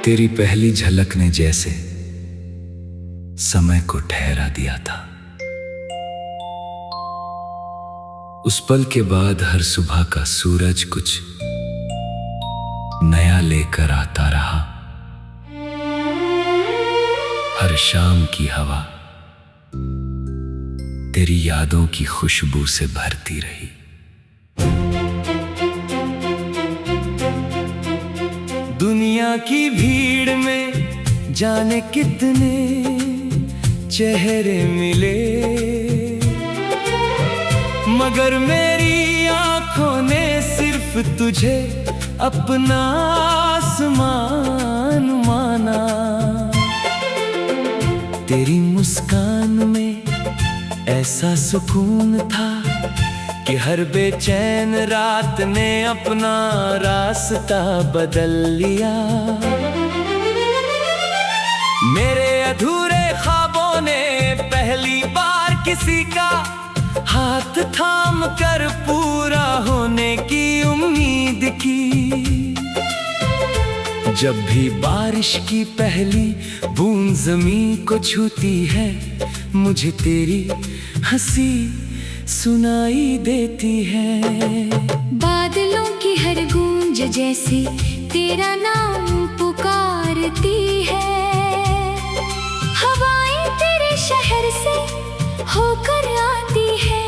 तेरी पहली झलक ने जैसे समय को ठहरा दिया था। उस पल के बाद हर सुबह का सूरज कुछ नया लेकर आता रहा। हर शाम की हवा तेरी यादों की खुशबू से भरती रही। दुनिया की भीड़ में जाने कितने चेहरे मिले, मगर मेरी आंखों ने सिर्फ तुझे अपना आसमान माना। तेरी मुस्कान में ऐसा सुकून था कि हर बेचैन रात ने अपना रास्ता बदल लिया। मेरे अधूरे ख्वाबों ने पहली बार किसी का हाथ थाम कर पूरा होने की उम्मीद की। जब भी बारिश की पहली बूंद ज़मीं को छूती है, मुझे तेरी हंसी सुनाई देती है। बादलों की हर गूंज जैसे तेरा नाम पुकारती है। हवाएं तेरे शहर से होकर आती है,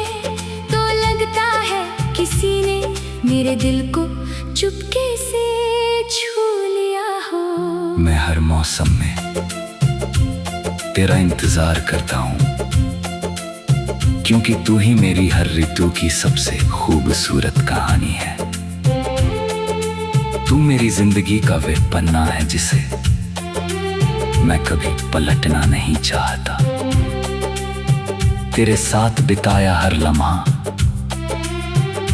तो लगता है किसी ने मेरे दिल को चुपके से छू लिया हो। मैं हर मौसम में तेरा इंतजार करता हूँ, क्योंकि तू ही मेरी हर ऋतु की सबसे खूबसूरत कहानी है। तू मेरी जिंदगी का वह पन्ना है जिसे मैं कभी पलटना नहीं चाहता। तेरे साथ बिताया हर लम्हा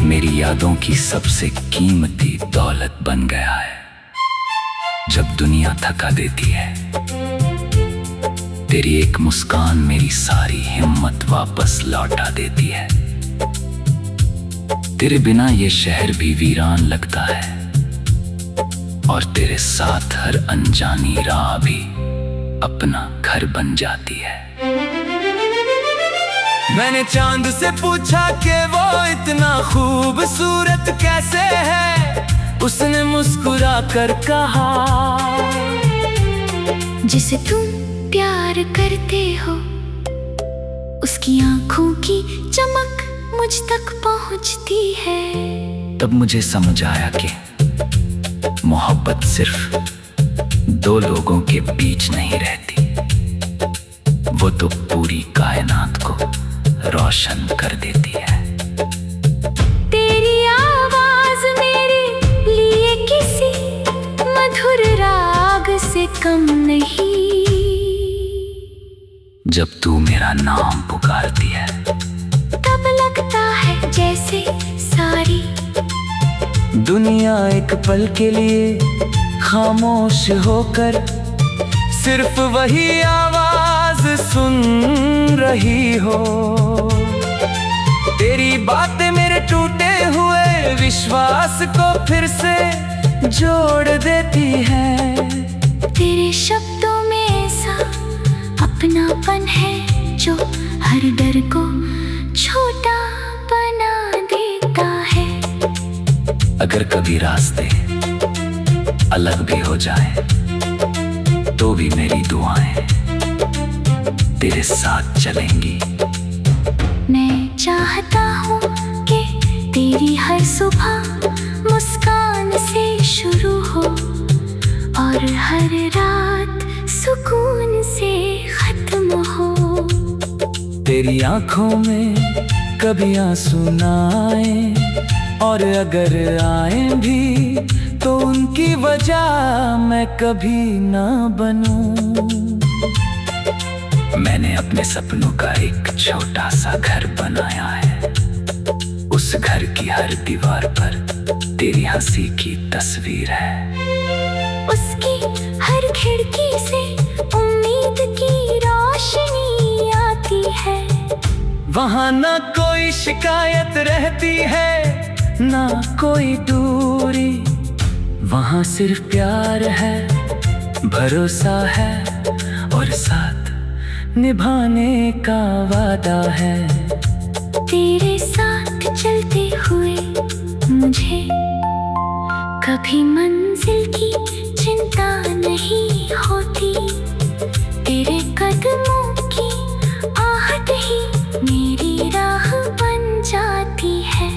मेरी यादों की सबसे कीमती दौलत बन गया है। जब दुनिया थका देती है, तेरी एक मुस्कान मेरी सारी हिम्मत वापस लौटा देती है। तेरे बिना ये शहर भी वीरान लगता है, और तेरे साथ हर अनजानी राह भी अपना घर बन जाती है। मैंने चांद से पूछा कि वो इतना खूबसूरत कैसे है, उसने मुस्कुरा कर कहा, जिसे तुम प्यार करते हो उसकी आंखों की चमक मुझ तक पहुंचती है। तब मुझे समझ आया कि मोहब्बत सिर्फ दो लोगों के बीच नहीं रहती, वो तो पूरी कायनात को रोशन कर देती है। तेरी आवाज मेरे लिए किसी मधुर राग से कम नहीं। जब तू मेरा नाम पुकारती है, तब लगता है जैसे सारी दुनिया एक पल के लिए खामोश होकर सिर्फ वही आवाज सुन रही हो। तेरी बातें मेरे टूटे हुए विश्वास को फिर से जोड़ देती है। तेरे शब्दों में ऐसा अपनापन है जो हर डर को छोटा बना देता है। अगर कभी रास्ते अलग भी हो जाएं, तो भी मेरी दुआएं तेरे साथ चलेंगी। मैं चाहता हूँ कि तेरी हर सुबह मुस्कान से शुरू हो, और हर रात सुकून से खत्म हो। तेरी आंखों में कभी आंसू ना आए, और अगर आए भी तो उनकी वजह मैं कभी ना बनूं। मैंने अपने सपनों का एक छोटा सा घर बनाया है। उस घर की हर दीवार पर तेरी हंसी की तस्वीर है। उसकी हर खिड़की से उम्मीद की रोशनी आती है। वहाँ ना कोई शिकायत रहती है, ना कोई दूरी, वहाँ सिर्फ प्यार है भरोसा है और साथ निभाने का वादा है। तेरे साथ चलते हुए मुझे कभी मंजिल की चिंता नहीं होती। तेरे कदमों की आहट ही मेरी राह बन जाती है।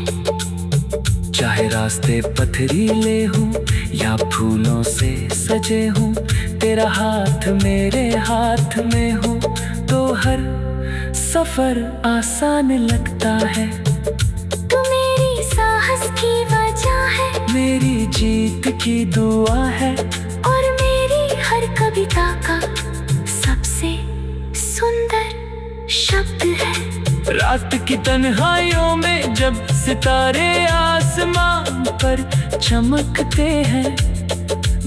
चाहे रास्ते पथरीले हों या फूलों से सजे हों, तेरा हाथ मेरे हाथ में हो तो हर सफर आसान लगता है। तू मेरी साहस की वजह है, मेरी जीत की दुआ है, और मेरी हर कविता का सबसे सुंदर शब्द है। रात की तन्हाइयों में जब सितारे आसमान पर चमकते हैं,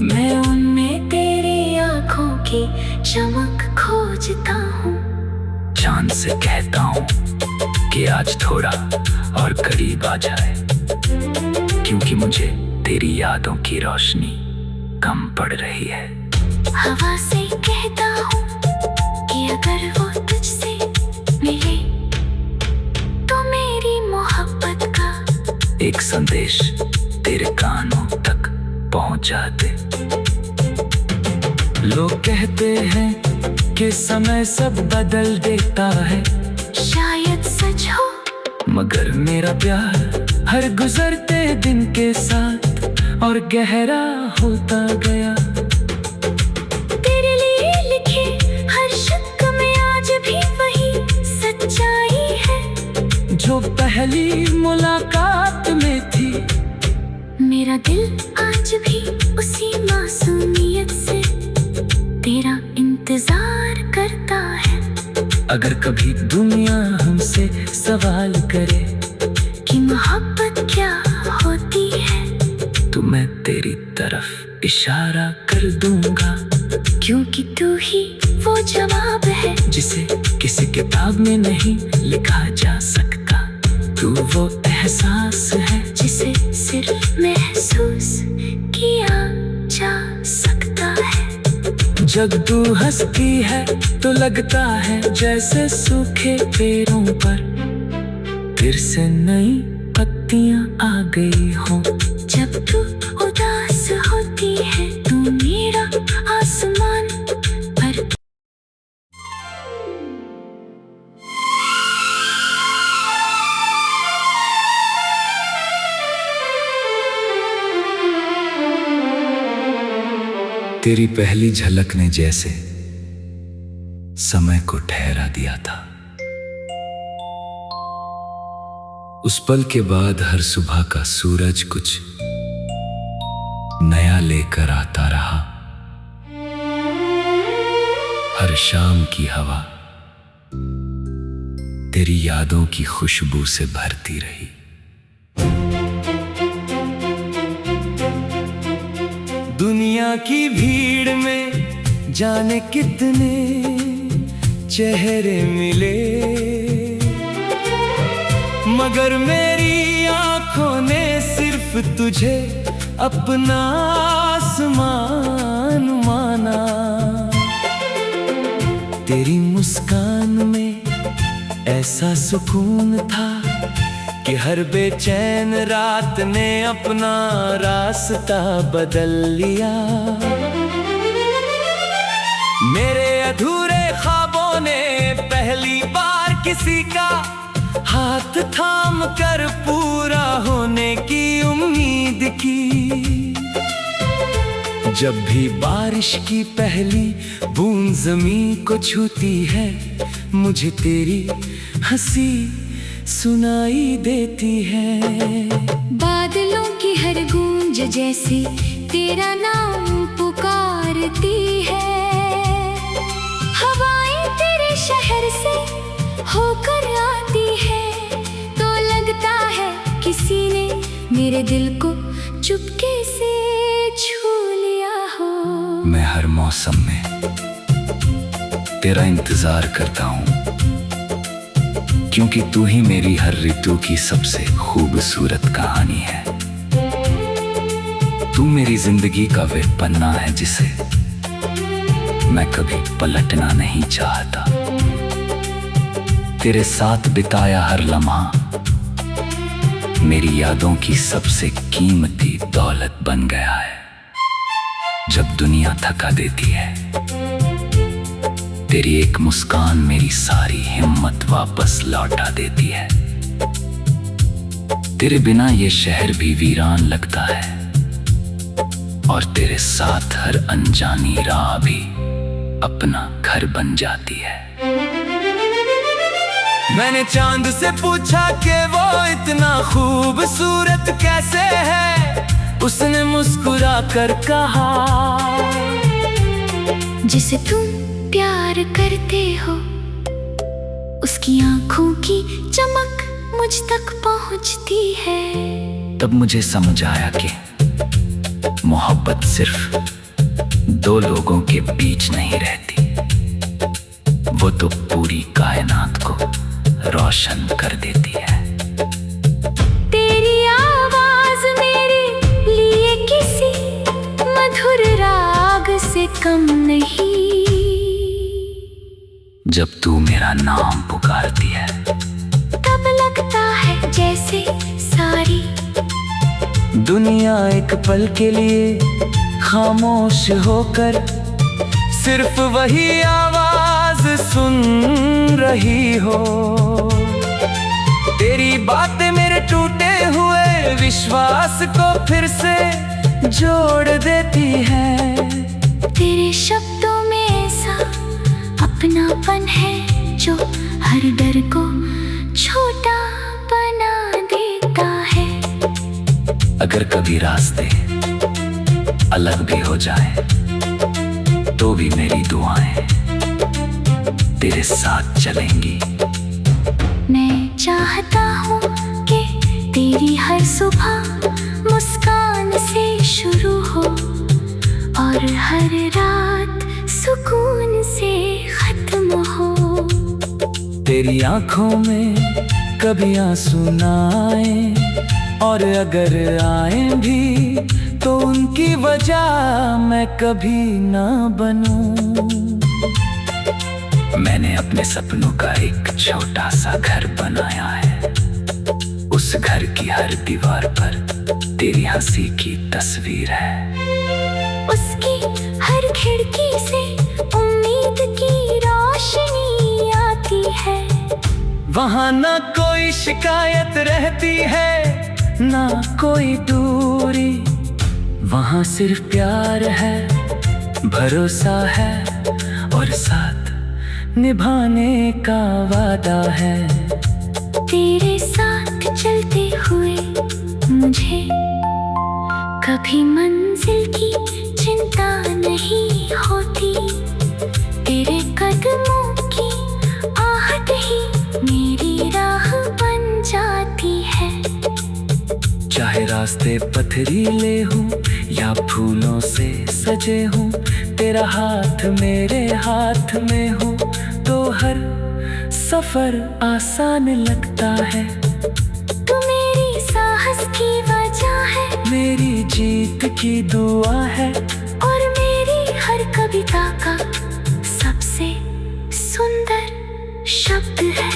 मैं उनमें तेरी आंखों की चमक खोजता हूँ। चांद से कहता हूँ कि आज थोड़ा और करीब आ जाए, क्योंकि मुझे तेरी यादों की रोशनी कम पड़ रही है। हवा से कहता हूँ कि अगर वो तुझसे मिले तो मेरी मोहब्बत का एक संदेश तेरे कानों तक पहुंचा दे। लोग कहते हैं कि समय सब बदल देता है, शायद सच हो, मगर मेरा प्यार हर गुजरते दिन के साथ और गहरा होता गया। तेरे लिए लिखे हर शब्द में आज भी वही सच्चाई है जो पहली मुलाकात में थी। मेरा दिल आज भी उसी मासूमियत से तेरा इंतजार करता है। अगर कभी दुनिया हमसे सवाल करे कि मोहब्बत क्या होती है, तो मैं तेरी तरफ इशारा कर दूंगा, क्योंकि तू ही वो जवाब है जिसे किसी किताब में नहीं लिखा जा सकता। तू वो एहसास है जिसे सिर्फ महसूस किया जा सकता है। जब तू हंसती है तो लगता है जैसे सूखे पेड़ों पर फिर से नई पत्तियां आ गई हों। जब तू उदास होती है तू मेरा आसमान पर तेरी पहली झलक ने जैसे समय को ठहरा दिया था। उस पल के बाद हर सुबह का सूरज कुछ नया लेकर आता रहा। हर शाम की हवा तेरी यादों की खुशबू से भरती रही। दुनिया की भीड़ में जाने कितने चेहरे मिले, मगर मेरी आंखों ने सिर्फ तुझे अपना आसमान माना। तेरी मुस्कान में ऐसा सुकून था कि हर बेचैन रात ने अपना रास्ता बदल लिया। मेरे अधूरे ख्वाबों ने पहली बार किसी का हाथ थाम कर पूरा होने की उम्मीद की। जब भी बारिश की पहली बूंद ज़मीं को छूती है, मुझे तेरी हंसी सुनाई देती है। बादलों की हर गूंज जैसे तेरा नाम पुकारती है। हवाएं तेरे शहर से होकर आती है, तो लगता है किसी ने मेरे दिल को चुपके से छू लिया हो। मैं हर मौसम में तेरा इंतजार करता हूँ, क्योंकि तू ही मेरी हर ऋतु की सबसे खूबसूरत कहानी है। तू मेरी जिंदगी का वे पन्ना है जिसे मैं कभी पलटना नहीं चाहता। तेरे साथ बिताया हर लम्हा मेरी यादों की सबसे कीमती दौलत बन गया है। जब दुनिया थका देती है, तेरी एक मुस्कान मेरी सारी हिम्मत वापस लौटा देती है। तेरे बिना ये शहर भी वीरान लगता है, और तेरे साथ हर अनजानी राह भी अपना घर बन जाती है। मैंने चांद से पूछा कि वो इतना खूबसूरत कैसे है, उसने मुस्कुरा कर कहा, जिसे तुम प्यार करते हो उसकी आंखों की चमक मुझ तक पहुंचती है। तब मुझे समझ आया कि मोहब्बत सिर्फ दो लोगों के बीच नहीं रहती, वो तो पूरी कायनात को रोशन कर देती है। तेरी आवाज मेरे लिए किसी मधुर राग से कम नहीं। जब तू मेरा नाम पुकारती है, तब लगता है जैसे सारी दुनिया एक पल के लिए खामोश होकर सिर्फ वही आवाज सुन रही हो। तेरी बातें मेरे टूटे हुए विश्वास को फिर से जोड़ देती है। तेरे शब्दों में ऐसा अपनापन है जो हर डर को छोटा बना देता है। अगर कभी रास्ते अलग भी हो जाए, तो भी मेरी दुआएं तेरे साथ चलेंगी। मैं चाहता हूँ कि तेरी हर सुबह मुस्कान से शुरू हो, और हर रात सुकून से खत्म हो। तेरी आंखों में कभी आंसू ना आए, और अगर आए भी तो उनकी वजह मैं कभी ना बनूं। मैंने अपने सपनों का एक छोटा सा घर बनाया है। उस घर की हर दीवार पर तेरी हंसी की तस्वीर है। उसकी हर खिड़की से उम्मीद की रोशनी आती है। वहाँ ना कोई शिकायत रहती है, ना कोई दूरी। वहाँ सिर्फ प्यार है, भरोसा है, और साथ निभाने का वादा है। तेरे साथ चलते हुए मुझे कभी मंजिल की चिंता नहीं होती। तेरे कदमों की आहट ही मेरी राह बन जाती है। चाहे रास्ते पथरीले हों या फूलों से सजे हों, तेरा हाथ मेरे हाथ में हो तो हर सफर आसान लगता है। तू मेरी साहस की वजह है, मेरी जीत की दुआ है, और मेरी हर कविता का सबसे सुंदर शब्द है।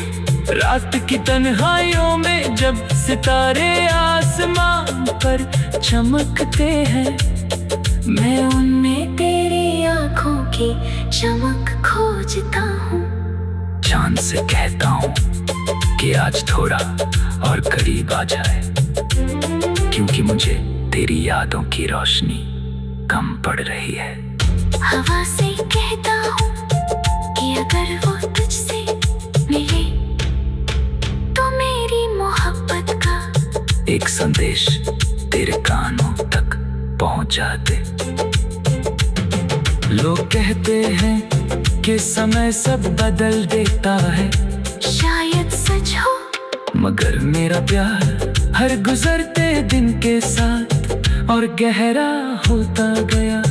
रात की तन्हाइयों में जब सितारे आसमान पर चमकते हैं, मैं उनमें तेरी आंखों की चमक खोजता हूँ। चांद से कहता हूँ कि आज थोड़ा और करीब आ जाए, क्योंकि मुझे तेरी यादों की रोशनी कम पड़ रही है। हवा से कहता हूँ कि अगर वो तुझसे मिले तो मेरी मोहब्बत का एक संदेश तेरे कानों तक पहुंचा दे। लोग कहते हैं कि समय सब बदल देता है, शायद सच हो, मगर मेरा प्यार हर गुजरते दिन के साथ और गहरा होता गया।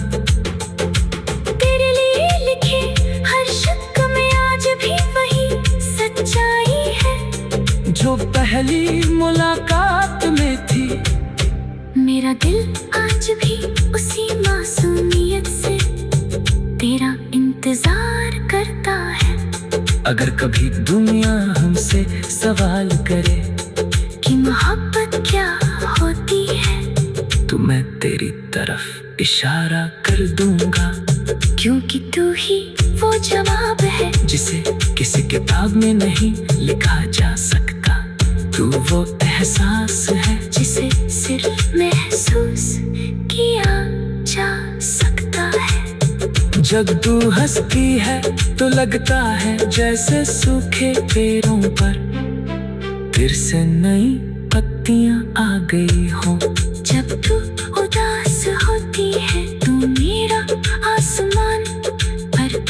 तेरे लिए लिखे हर शब्द में आज भी वही सच्चाई है जो पहली मुलाकात में थी। मेरा दिल आज भी उसी मासूमियत से तेरा करता है। अगर कभी दुनिया हमसे सवाल करे कि मोहब्बत क्या होती है, तो मैं तेरी तरफ इशारा कर दूंगा, क्योंकि तू ही वो जवाब है जिसे किसी किताब में नहीं लिखा जा सकता। तू वो एहसास है जिसे सिर्फ महसूस किया जा सकता है। जब तू हंसती है तो लगता है जैसे सूखे पेड़ों पर फिर से नई पत्तियां आ गई हो। जब तू उदास होती है तू मेरा आसमान पर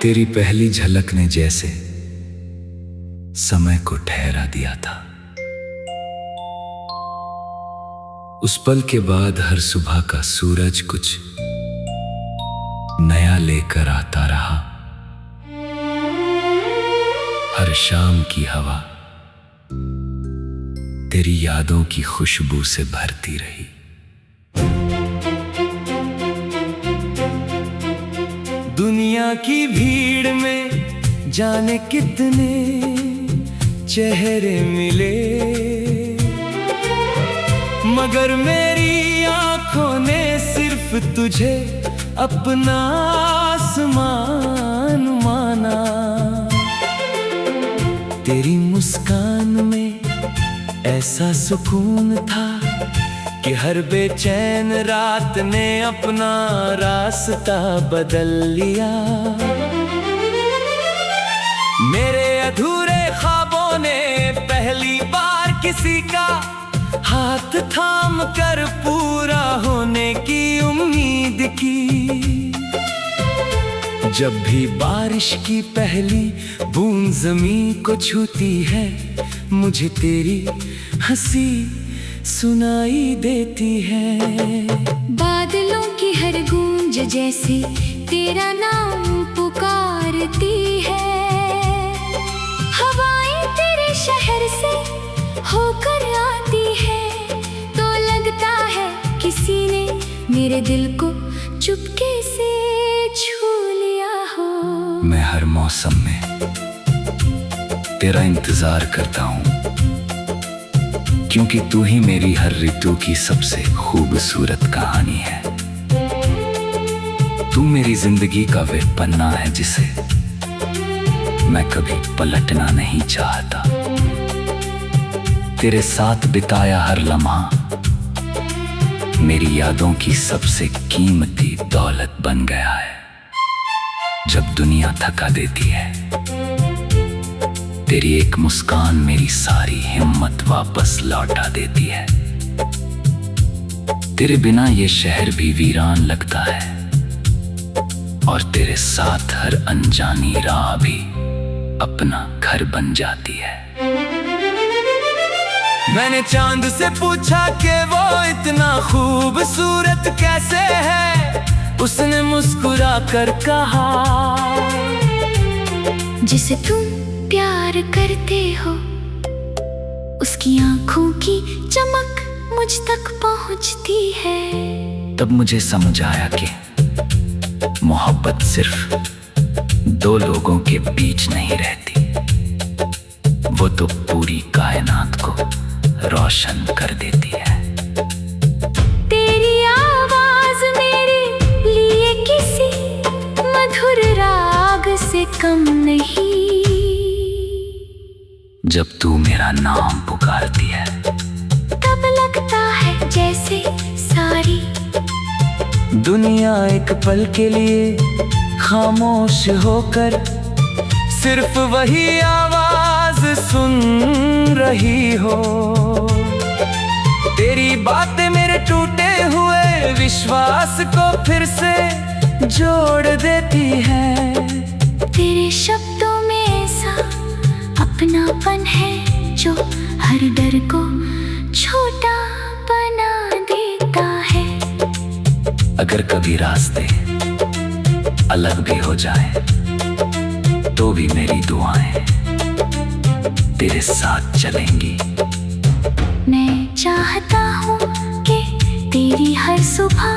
तेरी पहली झलक ने जैसे समय को ठहरा दिया था। उस पल के बाद हर सुबह का सूरज कुछ नया लेकर आता रहा। हर शाम की हवा तेरी यादों की खुशबू से भरती रही। दुनिया की भीड़ में जाने कितने चेहरे मिले, मगर मेरी आंखों ने सिर्फ तुझे अपना आसमान माना। तेरी मुस्कान में ऐसा सुकून था कि हर बेचैन रात ने अपना रास्ता बदल लिया। मेरे अधूरे ख्वाबों ने पहली बार किसी का हाथ थाम कर पूरा होने की उम्मीद की। जब भी बारिश की पहली बूंद ज़मीन को छूती है, मुझे तेरी हंसी सुनाई देती है। बादलों की हर गूंज जैसे तेरा नाम पुकारती है। हवाएं तेरे शहर से होकर आती है, तो लगता है किसी ने मेरे दिल को चुपके से छू लिया हो। मैं हर मौसम में तेरा इंतजार करता हूँ, क्योंकि तू ही मेरी हर ऋतु की सबसे खूबसूरत कहानी है। तू मेरी जिंदगी का वे पन्ना है जिसे मैं कभी पलटना नहीं चाहता। तेरे साथ बिताया हर लम्हा मेरी यादों की सबसे कीमती दौलत बन गया है। जब दुनिया थका देती है, तेरी एक मुस्कान मेरी सारी हिम्मत वापस लौटा देती है। तेरे बिना ये शहर भी वीरान लगता है, और तेरे साथ हर अनजानी राह भी अपना घर बन जाती है। मैंने चांद से पूछा कि वो इतना खूबसूरत कैसे है, उसने मुस्कुरा कर कहा, जिसे तुम प्यार करते हो उसकी आंखों की चमक मुझ तक पहुंचती है। तब मुझे समझ आया कि मोहब्बत सिर्फ दो लोगों के बीच नहीं रहती, वो तो पूरी कायनात को रोशन कर देती है। तेरी आवाज मेरे लिए किसी मधुर राग से कम नहीं। जब तू मेरा नाम पुकारती है, तब लगता है जैसे सारी दुनिया एक पल के लिए खामोश होकर सिर्फ वही आवाज सुन रही हो। तेरी बातें मेरे टूटे हुए विश्वास को फिर से जोड़ देती है। तेरे शब्दों में ऐसा अपनापन है जो हर डर को छोटा बना देता है। अगर कभी रास्ते अलग भी हो जाए, तो भी मेरी दुआएं तेरे साथ चलेंगी। मैं चाहता हूँ कि तेरी हर सुबह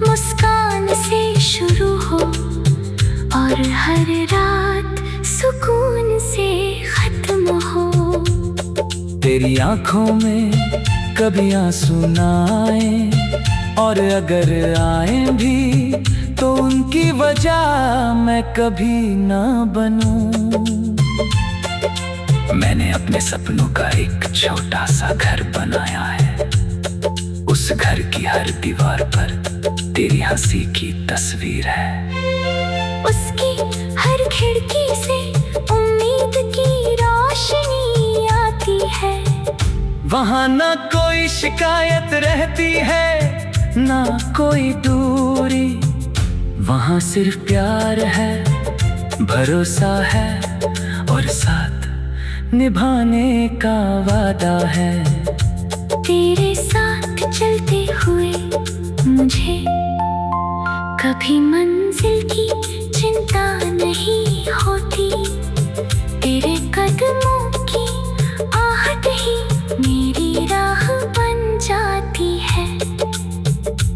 मुस्कान से शुरू हो और हर रात सुकून से खत्म हो। तेरी आंखों में कभी आंसू ना आए, और अगर आए भी तो उनकी वजह मैं कभी ना बनूं। मैंने अपने सपनों का एक छोटा सा घर बनाया है। उस घर की हर दीवार पर तेरी हंसी की तस्वीर है। उसकी हर खिड़की से उम्मीद की रोशनी आती है। वहाँ ना कोई शिकायत रहती है, ना कोई दूरी। वहाँ सिर्फ प्यार है, भरोसा है और साथ निभाने का वादा है। तेरे साथ चलते हुए मुझे कभी मंजिल की चिंता नहीं होती। तेरे कदमों की आहट ही मेरी राह बन जाती है।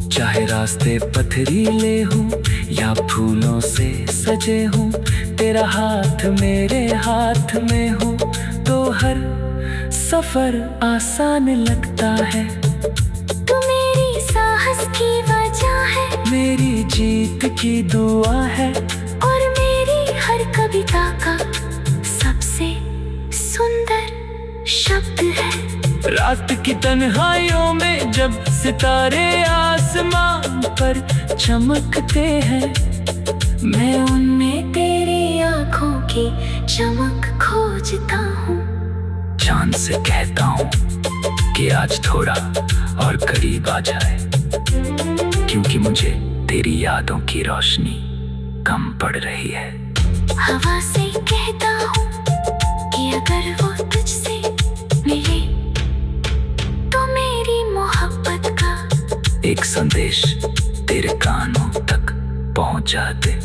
चाहे रास्ते पथरीले हों या फूलों से सजे हों, तेरा हाथ मेरे हाथ में हो तो हर सफर आसान लगता है। तू मेरी साहस की वजह है, मेरी जीत की दुआ है, और मेरी हर कविता का सबसे सुंदर शब्द है। रात की तन्हाइयों में जब सितारे आसमान पर चमकते हैं, मैं उनमें तेरी आंखों की चमक खोजता हूँ। चांद से कहता हूँ कि आज थोड़ा और करीब आ जाए, क्योंकि मुझे तेरी यादों की रोशनी कम पड़ रही है। हवा से कहता हूँ कि अगर वो तुझसे मिले तो मेरी मोहब्बत का एक संदेश तेरे कानों तक पहुंचा दे।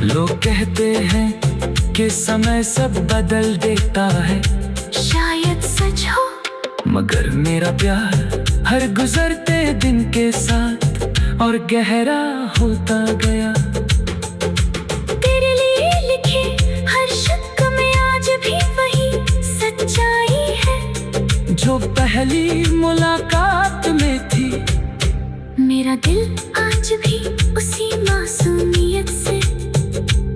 लोग कहते हैं कि समय सब बदल देता है, शायद सच हो, मगर मेरा प्यार हर गुजरते दिन के साथ और गहरा होता गया। तेरे लिए लिखे हर शब्द में आज भी वही सच्चाई है जो पहली मुलाकात में थी। मेरा दिल आज भी उसी मासूमियत से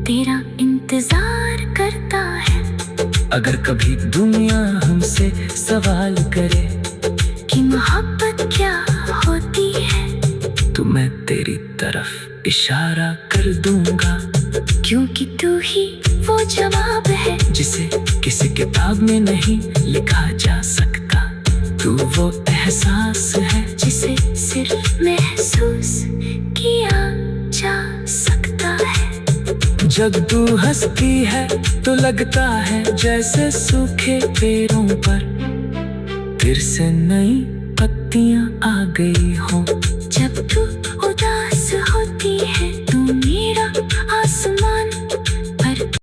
तेरा इंतजार करता है। अगर कभी दुनिया हमसे सवाल करे कि मोहब्बत क्या होती है, तो मैं तेरी तरफ इशारा कर दूंगा, क्योंकि तू ही वो जवाब है जिसे किसी किताब में नहीं लिखा जा सकता। तू वो एहसास है जिसे सिर्फ महसूस किया जा सकता है। जब तू हंसती है तो लगता है जैसे सूखे पेड़ों पर फिर से नई पत्तियां आ गई हों। जब तू